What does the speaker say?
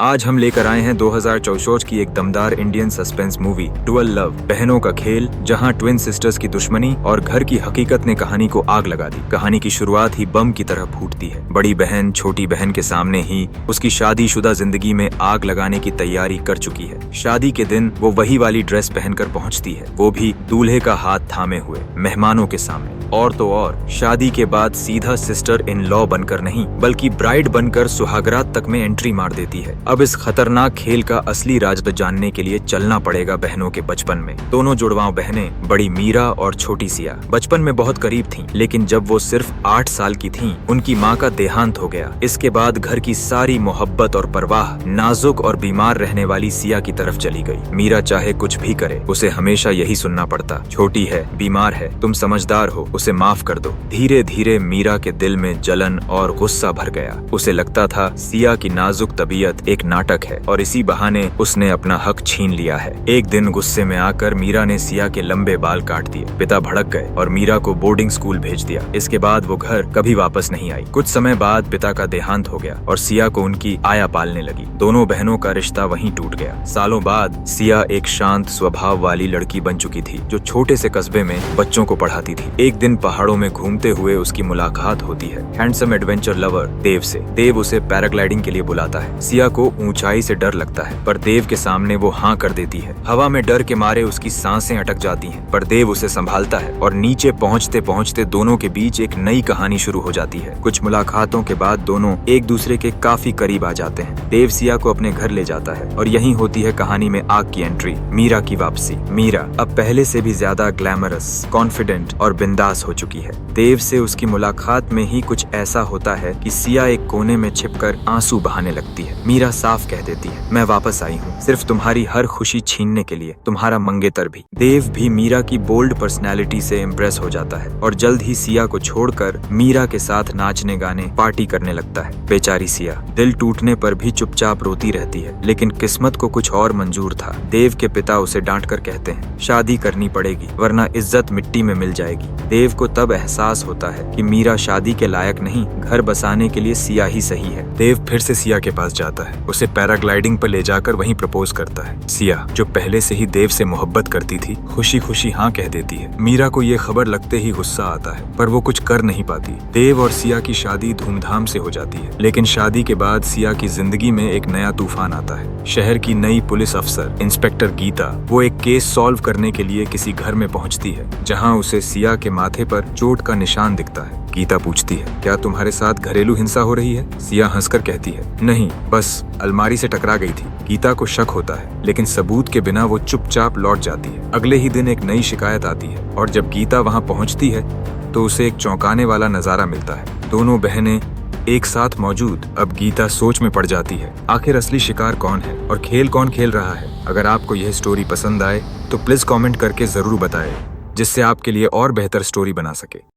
आज हम लेकर आए हैं 2064 की एक दमदार Indian suspense movie dual love, बहनों का खेल, जहां ट्विन सिस्टर्स की दुश्मनी और घर की हकीकत ने कहानी को आग लगा दी। कहानी की शुरुआत ही बम की तरह फूटती है। बड़ी बहन छोटी बहन के सामने ही उसकी शादीशुदा जिंदगी में आग लगाने की तैयारी कर चुकी है। शादी के दिन वो वही वाली ड्रेस पहनकर पहुंचती है, वो भी दूल्हे का हाथ थामे हुए, मेहमानों के सामने। और तो और शादी के बाद सीधा सिस्टर इन लॉ बनकर नहीं, बल्कि ब्राइड बनकर सुहागरात तक में एंट्री मार देती है। अब इस खतरनाक खेल का असली राज जानने के लिए चलना पड़ेगा बहनों के बचपन में। दोनों जुड़वां बहनें, बड़ी मीरा और छोटी सिया, बचपन में बहुत करीब थीं, लेकिन जब वो सिर्फ 8 साल की थीं, उनकी माँ का देहांत हो गया। इसके बाद घर की सारी मोहब्बत और परवाह नाजुक और बीमार रहने वाली सिया की तरफ चली गई। मीरा चाहे कुछ भी करे, उसे हमेशा यही सुनना पड़ता, छोटी है, बीमार है, तुम समझदार हो, उसे माफ कर दो। धीरे धीरे मीरा के दिल में जलन और गुस्सा भर गया। उसे लगता था सिया की नाजुक तबीयत एक नाटक है और इसी बहाने उसने अपना हक छीन लिया है। एक दिन गुस्से में आकर मीरा ने सिया के लंबे बाल काट दिए। पिता भड़क गए और मीरा को बोर्डिंग स्कूल भेज दिया। इसके बाद वो घर कभी वापस नहीं आई। कुछ समय बाद पिता का देहांत हो गया और सिया को उनकी आया पालने लगी। दोनों बहनों का रिश्ता वहीं टूट गया। सालों बाद सिया एक शांत स्वभाव वाली लड़की बन चुकी थी, जो छोटे से कस्बे में बच्चों को पढ़ाती थी। एक दिन पहाड़ों में घूमते हुए उसकी मुलाकात होती है हैंडसम एडवेंचर लवर देव से। देव उसे पैराग्लाइडिंग के लिए बुलाता है। सिया को ऊंचाई से डर लगता है, पर देव के सामने वो हाँ कर देती है। हवा में डर के मारे उसकी सांसें अटक जाती हैं, पर देव उसे संभालता है और नीचे पहुंचते पहुंचते दोनों के बीच एक नई कहानी शुरू हो जाती है। कुछ मुलाकातों के बाद दोनों एक दूसरे के काफी करीब आ जाते हैं। देव सिया को अपने घर ले जाता है और यहीं होती है कहानी में आग की एंट्री, मीरा की वापसी। मीरा अब पहले से भी ज्यादा ग्लैमरस, कॉन्फिडेंट और बिंदास हो चुकी है। देव से उसकी मुलाकात में ही कुछ ऐसा होता है कि सिया एक कोने में छिपकर आंसू बहाने लगती है। मीरा साफ कह देती है, मैं वापस आई हूँ सिर्फ तुम्हारी हर खुशी छीनने के लिए, तुम्हारा मंगेतर भी। देव भी मीरा की बोल्ड पर्सनैलिटी से इम्प्रेस हो जाता है और जल्द ही सिया को छोड़कर मीरा के साथ नाचने गाने पार्टी करने लगता है। बेचारी सिया दिल टूटने पर भी चुपचाप रोती रहती है, लेकिन किस्मत को कुछ और मंजूर था। देव के पिता उसे डांट कर कहते हैं, शादी करनी पड़ेगी वरना इज्जत मिट्टी में मिल जाएगी। देव को तब एहसास होता है कि मीरा शादी के लायक नहीं, घर बसाने के लिए सिया ही सही है। देव फिर से सिया के पास जाता है, उसे पैराग्लाइडिंग पर ले जाकर वहीं प्रपोज करता है। सिया जो पहले से ही देव से मोहब्बत करती थी, खुशी खुशी हाँ कह देती है। मीरा को ये खबर लगते ही गुस्सा आता है, पर वो कुछ कर नहीं पाती। देव और सिया की शादी धूमधाम से हो जाती है, लेकिन शादी के बाद सिया की जिंदगी में एक नया तूफान आता है। शहर की नई पुलिस अफसर इंस्पेक्टर गीता, वो एक केस सॉल्व करने के लिए किसी घर में पहुंचती है, जहां उसे सिया के माथे पर चोट का निशान दिखता है। गीता पूछती है, क्या तुम्हारे साथ घरेलू हिंसा हो रही है? सिया हंसकर कहती है, नहीं, बस अलमारी से टकरा गई थी। गीता को शक होता है, लेकिन सबूत के बिना वो चुपचाप लौट जाती है। अगले ही दिन एक नई शिकायत आती है और जब गीता वहां पहुंचती है तो उसे एक चौंकाने वाला नजारा मिलता है। दोनों बहनें एक साथ मौजूद। अब गीता सोच में पड़ जाती है, आखिर असली शिकार कौन है और खेल कौन खेल रहा है। अगर आपको यह स्टोरी पसंद आए तो प्लीज कमेंट करके जरूर बताएं, जिससे आपके लिए और बेहतर स्टोरी बना सके।